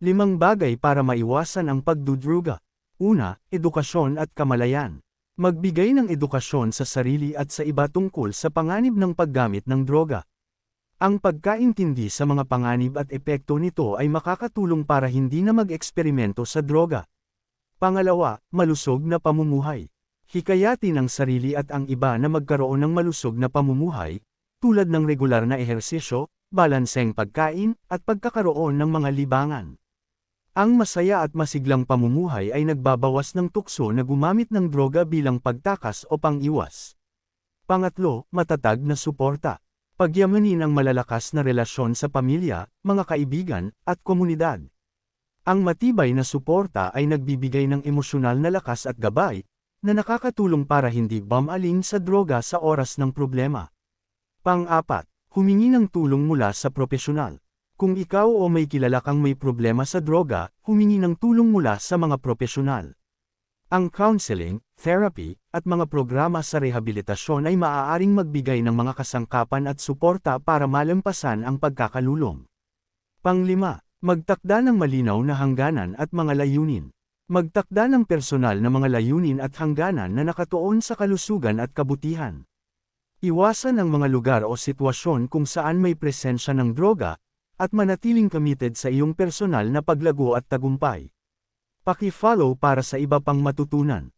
5 bagay para maiwasan ang pagdudruga. Una, edukasyon at kamalayan. Magbigay ng edukasyon sa sarili at sa iba tungkol sa panganib ng paggamit ng droga. Ang pagkaintindi sa mga panganib at epekto nito ay makakatulong para hindi na mag-eksperimento sa droga. Pangalawa, malusog na pamumuhay. Hikayatin ang sarili at ang iba na magkaroon ng malusog na pamumuhay, tulad ng regular na ehersisyo, balanseng pagkain, at pagkakaroon ng mga libangan. Ang masaya at masiglang pamumuhay ay nagbabawas ng tukso na gumamit ng droga bilang pagtakas o pang-iwas. Pangatlo, matatag na suporta. Pagyamanin ang malalakas na relasyon sa pamilya, mga kaibigan, at komunidad. Ang matibay na suporta ay nagbibigay ng emosyonal na lakas at gabay, na nakakatulong para hindi bumaling sa droga sa oras ng problema. Pang-apat, humingi ng tulong mula sa propesyonal. Kung ikaw o may kilala kang may problema sa droga, humingi ng tulong mula sa mga propesyonal. Ang counseling, therapy, at mga programa sa rehabilitasyon ay maaaring magbigay ng mga kasangkapan at suporta para malampasan ang pagkakalulong. Pang-5, magtakda ng malinaw na hangganan at mga layunin. Magtakda ng personal na mga layunin at hangganan na nakatuon sa kalusugan at kabutihan. Iwasan ang mga lugar o sitwasyon kung saan may presensya ng droga, at manatiling committed sa iyong personal na paglago at tagumpay. Paki-follow para sa iba pang matutunan.